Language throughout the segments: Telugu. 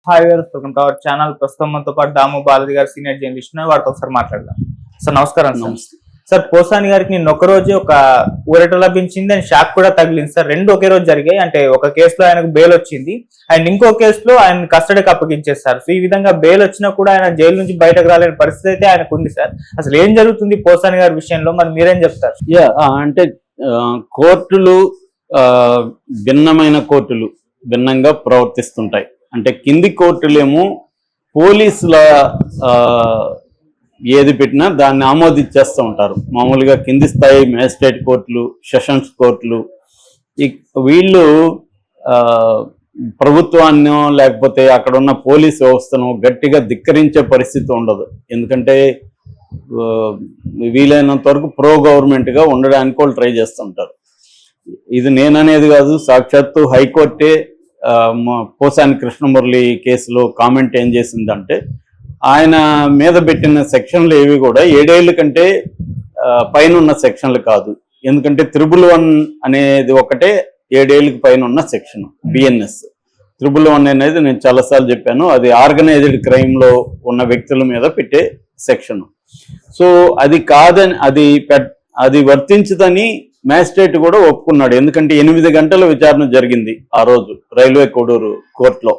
హాయ్ గారు, వెల్కమ్ టు అవర్ ఛానల్. ప్రస్తుతం మనతో పాటు దాము బాలాజీ గారు సీనియర్ జర్నలిస్ట్ ఉన్నారు. వారితో ఒకసారి మాట్లాడదాం. సార్ నమస్కారం. సార్ పోసాని గారికి నిన్న ఒక రోజే ఒక ఊరట లభించింది అని షాక్ కూడా తగిలింది సార్. రెండు ఒకే రోజు జరిగాయి. అంటే ఒక కేసులో ఆయనకు బెయిల్ వచ్చింది అండ్ ఇంకో కేసులో ఆయన కస్టడీకి అప్పగించేస్తారు. సో ఈ విధంగా బెయిల్ వచ్చినా కూడా ఆయన జైలు నుంచి బయటకు రాలేని పరిస్థితి అయితే ఆయనకు ఉంది సార్. అసలు ఏం జరుగుతుంది పోసాని గారి విషయంలో, మరి మీరేం చెప్తారు? అంటే కోర్టులు భిన్నమైన కోర్టులు భిన్నంగా ప్రవర్తిస్తుంటాయి. అంటే కింది కోర్టులేమో పోలీసుల ఏది పెట్టినా దాన్ని ఆమోదించేస్తూ ఉంటారు. మామూలుగా కింది స్థాయి మేజిస్ట్రేట్ కోర్టులు, సెషన్స్ కోర్టులు వీళ్ళు ప్రభుత్వాన్ని లేకపోతే అక్కడ ఉన్న పోలీస్ వ్యవస్థను గట్టిగా ధిక్కరించే పరిస్థితి ఉండదు. ఎందుకంటే వీలైనంత వరకు ప్రో గవర్నమెంట్గా ఉండడానికి వాళ్ళు ట్రై చేస్తుంటారు. ఇది నేననేది కాదు, సాక్షాత్తు హైకోర్టే పోసాని కృష్ణమురళి కేసులో కామెంట్ ఏం చేసిందంటే, ఆయన మీద పెట్టిన సెక్షన్లు ఏవి కూడా 7 ఏళ్ళ కంటే పైన ఉన్న సెక్షన్లు కాదు. ఎందుకంటే 111 అనేది ఒకటే 7 ఏళ్ళకి పైన ఉన్న సెక్షన్ బిఎన్ఎస్. 111 అనేది నేను చాలాసార్లు చెప్పాను, అది ఆర్గనైజ్డ్ క్రైమ్లో ఉన్న వ్యక్తుల మీద పెట్టే సెక్షన్. సో అది కాదని అది వర్తించదని మ్యాజిస్ట్రేట్ కూడా ఒప్పుకున్నాడు. ఎందుకంటే 8 గంటల విచారణ జరిగింది ఆ రోజు రైల్వే కోడూరు కోర్టులో.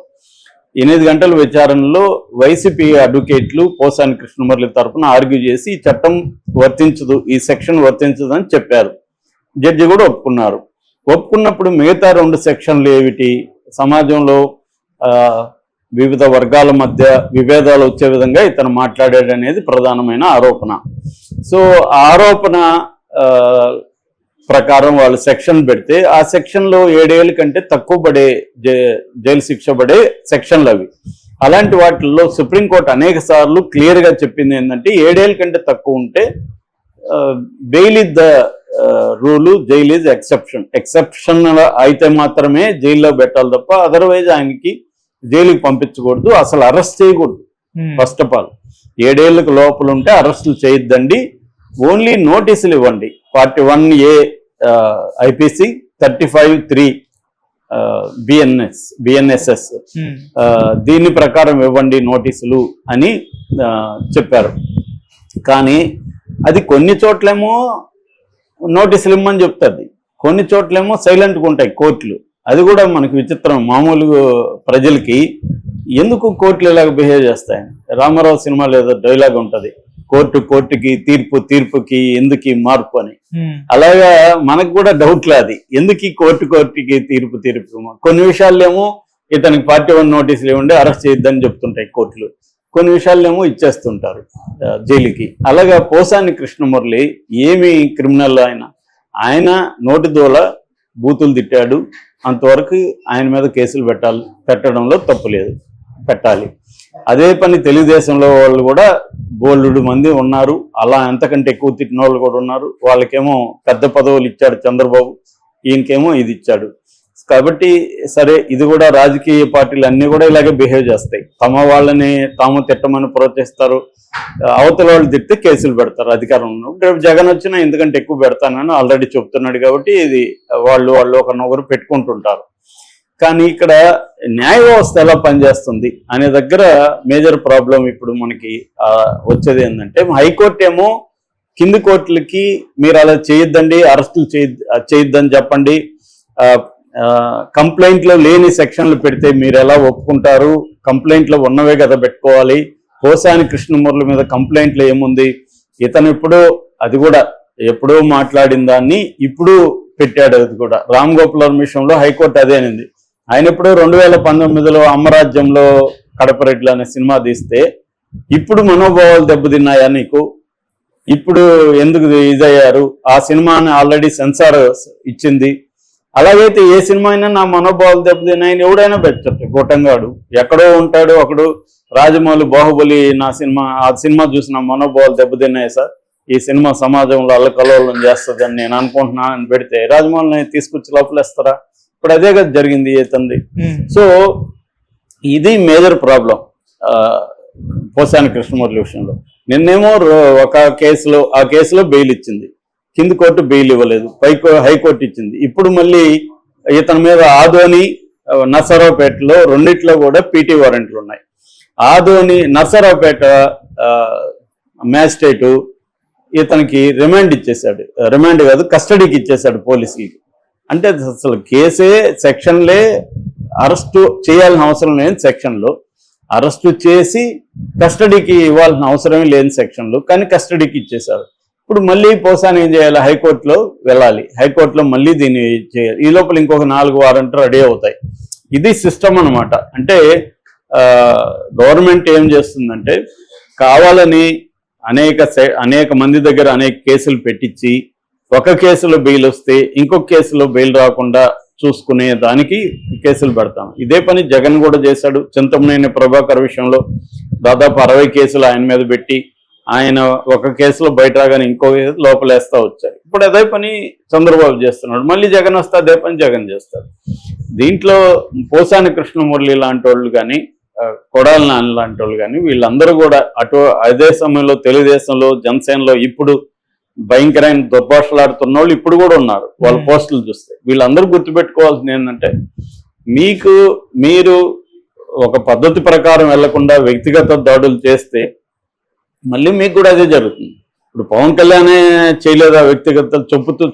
8 గంటల విచారణలో వైసీపీ అడ్వకేట్లు పోసాని కృష్ణమురళి తరఫున ఆర్గ్యూ చేసి ఈ చట్టం వర్తించదు, ఈ సెక్షన్ వర్తించదు అని చెప్పారు. జడ్జి కూడా ఒప్పుకున్నారు. ఒప్పుకున్నప్పుడు మిగతా 2 సెక్షన్లు ఏమిటి, సమాజంలో వివిధ వర్గాల మధ్య విభేదాలు వచ్చే విధంగా ఇతను మాట్లాడాడు అనేది ప్రధానమైన ఆరోపణ. సో ఆ ఆరోపణ ప్రకారం వాళ్ళు సెక్షన్ పెడితే ఆ సెక్షన్లో 7 ఏళ్ళ కంటే తక్కువ పడే జైలు శిక్ష పడే సెక్షన్లు అవి. అలాంటి వాటిల్లో సుప్రీంకోర్టు అనేక సార్లు క్లియర్గా చెప్పింది ఏంటంటే 7 ఏళ్ళ కంటే తక్కువ ఉంటే bail is the rule, jail is exception అయితే మాత్రమే జైల్లో పెట్టాలి తప్ప అదర్వైజ్ ఆయనకి జైలుకి పంపించకూడదు, అసలు అరెస్ట్ చేయకూడదు. ఫస్ట్ ఆఫ్ ఆల్ 7 ఏళ్ళకు లోపల ఉంటే అరెస్టులు చేయొద్దండి, ఓన్లీ నోటీసులు ఇవ్వండి. 41A ఐపీసీ 35(3) బిఎన్ఎస్ఎస్ దీని ప్రకారం ఇవ్వండి నోటీసులు అని చెప్పారు. కానీ అది కొన్ని చోట్లేమో నోటీసులు ఇవ్వమని చెప్తుంది, కొన్ని చోట్లేమో సైలెంట్గా ఉంటాయి కోర్టులు. అది కూడా మనకి విచిత్రం. మామూలు ప్రజలకి ఎందుకు కోర్టులు ఇలాగ బిహేవ్ చేస్తాయని రామారావు సినిమాలో ఏదో డైలాగ్ ఉంటుంది, కోర్టుకి తీర్పుకి ఎందుకు మార్పు అని. అలాగా మనకు కూడా డౌట్లే, అది ఎందుకు కోర్టుకి తీర్పు. కొన్ని విషయాల్లేమో ఇతనికి 41 నోటీసులు ఇవ్వండి అరెస్ట్ చేయొద్దని చెప్తుంటాయి కోర్టులు, కొన్ని విషయాల్లేమో ఇచ్చేస్తుంటారు జైలుకి. అలాగా పోసాని కృష్ణమురళి ఏమి క్రిమినల్ ఆయన నోటి దూల బూతులు తిట్టాడు, అంతవరకు ఆయన మీద కేసులు పెట్టడంలో తప్పు లేదు, పెట్టాలి. అదే పని తెలుగుదేశంలో వాళ్ళు కూడా బోల్డు మంది ఉన్నారు, అలా ఎంతకంటే ఎక్కువ తిట్టిన వాళ్ళు కూడా ఉన్నారు. వాళ్ళకేమో పెద్ద పదవులు ఇచ్చాడు చంద్రబాబు, ఈయనకేమో ఇది ఇచ్చాడు. కాబట్టి సరే, ఇది కూడా రాజకీయ పార్టీలు అన్నీ కూడా ఇలాగే బిహేవ్ చేస్తాయి. తమ వాళ్ళని తాము తిట్టమని ప్రోత్సహిస్తారు, అవతల వాళ్ళు తిడితే కేసులు పెడతారు. అధికారంలో రేపు జగన్ వచ్చినా ఎందుకంటే ఎక్కువ పెడతానని ఆల్రెడీ చెప్తున్నాడు. కాబట్టి ఇది వాళ్ళు ఒకరినొకరు పెట్టుకుంటుంటారు. కానీ ఇక్కడ న్యాయ వ్యవస్థ ఎలా పనిచేస్తుంది అనే దగ్గర మేజర్ ప్రాబ్లం ఇప్పుడు మనకి వచ్చేది ఏంటంటే, హైకోర్టు ఏమో కింది కోర్టులకి మీరు అలా చేయొద్దండి, అరెస్టులు చేయొద్దని చెప్పండి, కంప్లైంట్లో లేని సెక్షన్లు పెడితే మీరు ఎలా ఒప్పుకుంటారు, కంప్లైంట్లో ఉన్నవే కదా పెట్టుకోవాలి. పోసాని కృష్ణమురళి మీద కంప్లైంట్లో ఏముంది, ఇతను అది కూడా ఎప్పుడో మాట్లాడిన దాన్ని ఇప్పుడు పెట్టాడు. అది కూడా రామ్ గోపాల్ విషయంలో హైకోర్టు అదే అనింది. ఆయన ఇప్పుడు 2019లో అమ్మరాజ్యంలో కడపరెడ్లు అనే సినిమా తీస్తే ఇప్పుడు మనోభావాలు దెబ్బతిన్నాయా నీకు, ఇప్పుడు ఎందుకు ఇదయ్యారు, ఆ సినిమాని ఆల్రెడీ సెన్సార్ ఇచ్చింది. అలాగైతే ఏ సినిమా అయినా నా మనోభావాలు దెబ్బతిన్నాయని ఎవడైనా పెట్టచ్చు. గొట్టంగాడు ఎక్కడో ఉంటాడు, ఒకడు రాజమౌళి బాహుబలి ఆ సినిమా చూసి నా మనోభావాలు దెబ్బతిన్నాయి సార్, ఈ సినిమా సమాజంలో అల్లకల్లోలం చేస్తుందని నేను అనుకుంటున్నానని పెడితే రాజమౌళిని తీసుకొచ్చి లోపలేస్తారా? ఇప్పుడు అదే కదా జరిగింది ఇతంది. సో ఇది మేజర్ ప్రాబ్లం పోసాని కృష్ణమురళి విషయంలో. నిన్నేమో ఆ కేసులో బెయిల్ ఇచ్చింది, కింది కోర్టు బెయిల్ ఇవ్వలేదు, హైకోర్టు ఇచ్చింది. ఇప్పుడు మళ్ళీ ఇతని మీద ఆదోని నర్సరావుపేటలో రెండిట్లో కూడా పీటీ వారెంట్లు ఉన్నాయి. ఆదోని నర్సరావుపేట మ్యాజిస్ట్రేటు ఇతనికి రిమాండ్ ఇచ్చేశాడు, రిమాండ్ కాదు కస్టడీకి ఇచ్చేశాడు పోలీసులకి. అంటే అసలు కేసే సెక్షన్లే అరెస్టు చేయాల్సిన అవసరం లేని సెక్షన్లు, అరెస్టు చేసి కస్టడీకి ఇవ్వాల్సిన అవసరమే లేని సెక్షన్లు, కానీ కస్టడీకి ఇచ్చేశారు. ఇప్పుడు మళ్ళీ పోసాని ఏం చేయాలి, హైకోర్టులో వెళ్ళాలి, హైకోర్టులో మళ్ళీ దీన్ని చేయాలి. ఈ లోపల ఇంకొక 4 వారెంట్లు రెడీ అవుతాయి. ఇది సిస్టమ్ అనమాట. అంటే గవర్నమెంట్ ఏం చేస్తుందంటే కావాలని అనేక మంది దగ్గర అనేక కేసులు పెట్టించి ఒక కేసులో బెయిల్ వస్తే ఇంకొక కేసులో బెయిల్ రాకుండా చూసుకునే దానికి కేసులు పెడతాం. ఇదే పని జగన్ కూడా చేశాడు. చింతమనేని ప్రభాకర్ విషయంలో దాదాపు 60 కేసులు ఆయన మీద పెట్టి ఆయన ఒక కేసులో బయట రాగానే ఇంకో లోపలేస్తా వచ్చారు. ఇప్పుడు అదే పని చంద్రబాబు చేస్తున్నాడు. మళ్ళీ జగన్ వస్తే అదే పని జగన్ చేస్తాడు. దీంట్లో పోసాని కృష్ణమురళి లాంటి వాళ్ళు కానీ కొడాలి నాని లాంటి వాళ్ళు కానీ వీళ్ళందరూ కూడా అదే సమయంలో తెలుగుదేశంలో జనసేనలో ఇప్పుడు భయంకరమైన దుర్భాషలాడుతున్న వాళ్ళు ఇప్పుడు కూడా ఉన్నారు. వాళ్ళ పోస్టులు చూస్తే వీళ్ళందరూ గుర్తుపెట్టుకోవాల్సింది ఏంటంటే మీరు ఒక పద్ధతి ప్రకారం వెళ్లకుండా వ్యక్తిగత దాడులు చేస్తే మళ్ళీ మీకు కూడా అదే జరుగుతుంది. ఇప్పుడు పవన్ కళ్యాణే చేయలేదా వ్యక్తిగత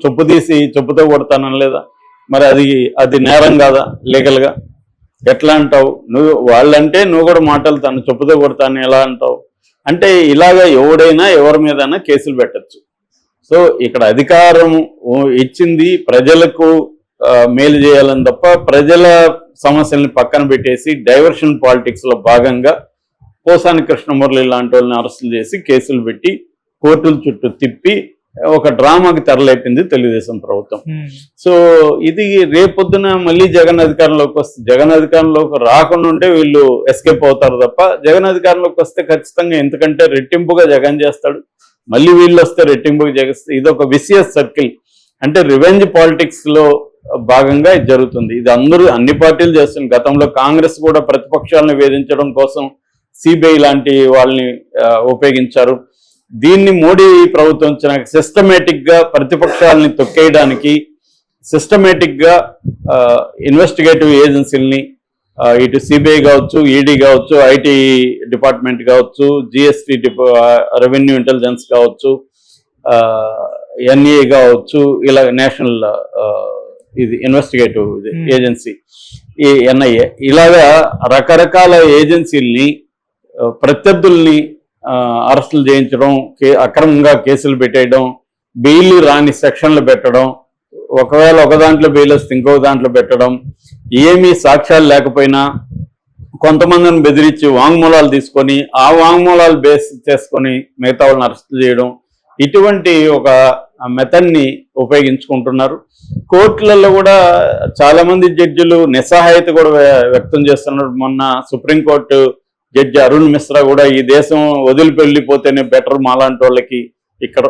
చొప్పు తీసి చెప్పుతో కొడతానలేదా? మరి అది నేరం కాదా లీగల్గా? ఎట్లా అంటావు నువ్వు? వాళ్ళంటే నువ్వు కూడా మాటలు చెప్పుతో కొడతాను ఎలా అంటావు? అంటే ఇలాగా ఎవడైనా ఎవరి మీదైనా కేసులు పెట్టచ్చు. సో ఇక్కడ అధికారం ఇచ్చింది ప్రజలకు మేలు చేయాలని తప్ప ప్రజల సమస్యల్ని పక్కన పెట్టేసి డైవర్షన్ పాలిటిక్స్ లో భాగంగా పోసాని కృష్ణమురళి లాంటి వాళ్ళని అరెస్టులు చేసి కేసులు పెట్టి కోర్టుల చుట్టూ తిప్పి ఒక డ్రామాకి తెరలేపింది తెలుగుదేశం ప్రభుత్వం. సో ఇది రేపొద్దున మళ్ళీ జగన్ అధికారంలోకి వస్తే, జగన్ అధికారంలోకి రాకుండా ఉంటే వీళ్ళు ఎస్కేప్ అవుతారు తప్ప జగన్ అధికారంలోకి వస్తే ఖచ్చితంగా ఎందుకంటే రెట్టింపుగా జగన్ చేస్తాడు, మళ్ళీ వీళ్ళు వస్తే రెట్టింపుగా జగస్తే ఇది ఒక విసియస్ సర్కిల్. అంటే రివెంజ్ పాలిటిక్స్ లో భాగంగా ఇది జరుగుతుంది. ఇది అన్ని పార్టీలు చేస్తుంది. గతంలో కాంగ్రెస్ కూడా ప్రతిపక్షాలను వేధించడం కోసం సిబిఐ లాంటి వాళ్ళని ఉపయోగించారు. దీన్ని మోడీ ప్రభుత్వం వచ్చినాక సిస్టమేటిక్ గా ప్రతిపక్షాలని తొక్కేయడానికి సిస్టమేటిక్ గా ఇన్వెస్టిగేటివ్ ఏజెన్సీలని ఇటు సిబిఐ కావచ్చు, ఈడీ కావచ్చు, ఐటీ డిపార్ట్మెంట్ కావచ్చు, జిఎస్టీ రెవెన్యూ ఇంటెలిజెన్స్ కావచ్చు, ఎన్ఏ కావచ్చు, ఇలా నేషనల్ ఇది ఇన్వెస్టిగేటివ్ ఏజెన్సీ ఈ ఎన్ఐఏ, ఇలాగా రకరకాల ఏజెన్సీల్ని ప్రత్యర్థుల్ని అరెస్టులు చేయించడం, అక్రమంగా కేసులు పెట్టేయడం, బెయిల్ రాని సెక్షన్లు పెట్టడం, ఒకవేళ ఒక దాంట్లో బెయిల్ వస్తే ఇంకొక దాంట్లో పెట్టడం, ఏమీ సాక్ష్యాలు లేకపోయినా కొంతమందిని బెదిరించి వాంగ్మూలాలు తీసుకొని ఆ వాంగ్మూలాలు బేస్ చేసుకొని మిగతా వాళ్ళని అరెస్ట్ చేయడం, ఇటువంటి ఒక మెథడ్ని ఉపయోగించుకుంటున్నారు. కోర్టులలో కూడా చాలా మంది జడ్జిలు నిస్సహాయత కూడా వ్యక్తం చేస్తున్నారు. మొన్న సుప్రీంకోర్టు జడ్జి అరుణ్ మిశ్రా కూడా ఈ దేశం వదిలిపెళ్ళిపోతేనే బెటర్ మాలాంటి వాళ్ళకి, ఇక్కడ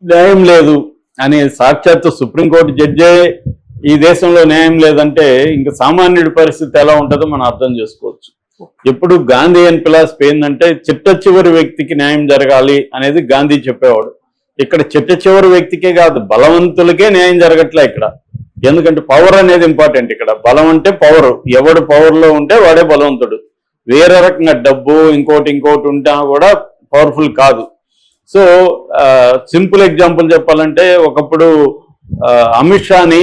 న్యాయం లేదు అని సాక్షాత్తు సుప్రీంకోర్టు జడ్జే ఈ దేశంలో న్యాయం లేదంటే ఇంకా సామాన్యుడి పరిస్థితి ఎలా ఉంటుందో మనం అర్థం చేసుకోవచ్చు. ఎప్పుడు గాంధీ అని ఫిలాసఫీ ఏంటంటే చిట్ట చివరి వ్యక్తికి న్యాయం జరగాలి అనేది గాంధీ చెప్పేవాడు. ఇక్కడ చిట్ట చివరి వ్యక్తికే కాదు బలవంతులకే న్యాయం జరగట్లే ఇక్కడ. ఎందుకంటే పవర్ అనేది ఇంపార్టెంట్. ఇక్కడ బలం అంటే పవర్, ఎవడు పవర్లో ఉంటే వాడే బలవంతుడు. వేరే రకంగా డబ్బు ఇంకోటి ఉంటా కూడా పవర్ఫుల్ కాదు. సో సింపుల్ ఎగ్జాంపుల్ చెప్పాలంటే ఒకప్పుడు అమిత్ షాని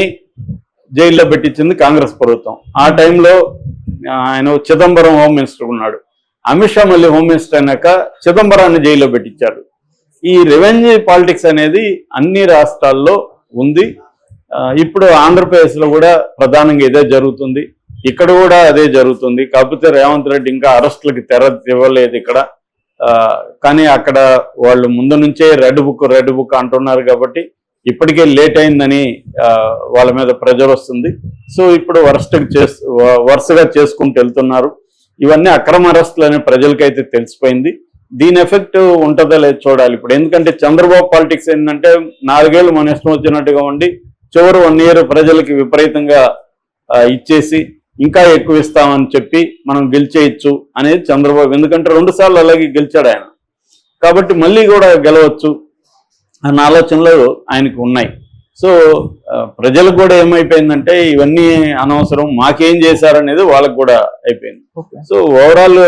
జైల్లో పెట్టించింది కాంగ్రెస్ ప్రభుత్వం. ఆ టైంలో ఆయన చిదంబరం హోమ్ మినిస్టర్ ఉన్నాడు. అమిత్ షా మళ్ళీ హోమ్ మినిస్టర్ అయినాక చిదంబరాన్ని జైల్లో పెట్టించారు. ఈ రివెంజ్ పాలిటిక్స్ అనేది అన్ని రాష్ట్రాల్లో ఉంది. ఇప్పుడు ఆంధ్రప్రదేశ్లో కూడా ప్రధానంగా ఇదే జరుగుతుంది. ఇక్కడ కూడా అదే జరుగుతుంది. కాకపోతే రేవంత్ రెడ్డి ఇంకా అరెస్టులకి తెర ఇవ్వలేదు ఇక్కడ. కానీ అక్కడ వాళ్ళు ముందు నుంచే రెడ్ బుక్ అంటున్నారు కాబట్టి ఇప్పటికే లేట్ అయిందని వాళ్ళ మీద ప్రెజర్ వస్తుంది. సో ఇప్పుడు వరుసగా చేసుకుంటూ వెళ్తున్నారు. ఇవన్నీ అక్రమ అరెస్టులు అనే ప్రజలకైతే తెలిసిపోయింది. దీని ఎఫెక్ట్ ఉంటుందో లేదు చూడాలి ఇప్పుడు. ఎందుకంటే చంద్రబాబు పాలిటిక్స్ ఏంటంటే 4 ఏళ్ళు మన ఇష్టం వచ్చినట్టుగా ఉండి చివరి 1 ఇయర్ ప్రజలకి విపరీతంగా ఇచ్చేసి ఇంకా ఎక్కువ ఇస్తామని చెప్పి మనం గెలిచేయచ్చు అనేది చంద్రబాబు. ఎందుకంటే 2 సార్లు అలాగే గెలిచాడు ఆయన, కాబట్టి మళ్ళీ కూడా గెలవచ్చు అన్న ఆలోచనలు ఆయనకు ఉన్నాయి. సో ప్రజలకు కూడా ఏమైపోయిందంటే ఇవన్నీ అనవసరం, మాకేం చేశారనేది వాళ్ళకు కూడా అయిపోయింది. సో ఓవరాల్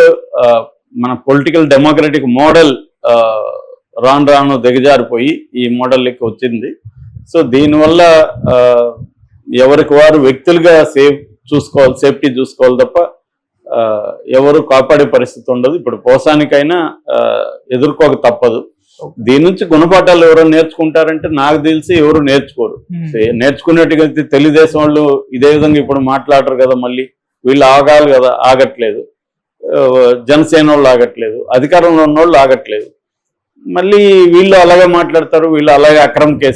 మన పొలిటికల్ డెమోక్రటిక్ మోడల్ రాను రాను దిగజారిపోయి ఈ మోడల్ లెక్క వచ్చింది. సో దీనివల్ల ఎవరికి వారు వ్యక్తులుగా సేఫ్టీ చూసుకోవాలి తప్ప ఎవరు కాపాడే పరిస్థితి ఉండదు. ఇప్పుడు పోసానికైనా ఎదుర్కోక తప్పదు. దీని నుంచి గుణపాఠాలు ఎవరో నేర్చుకుంటారంటే నాకు తెలిసి ఎవరు నేర్చుకోరు. నేర్చుకునేట్టుగా తెలుగుదేశం వాళ్ళు ఇదే విధంగా ఇప్పుడు మాట్లాడరు కదా, మళ్ళీ వీళ్ళు ఆగాలి కదా, ఆగట్లేదు. జనసేన వాళ్ళు ఆగట్లేదు, అధికారంలో ఉన్న వాళ్ళు ఆగట్లేదు. మళ్ళీ వీళ్ళు అలాగే మాట్లాడతారు, వీళ్ళు అలాగే అక్రమ కేసు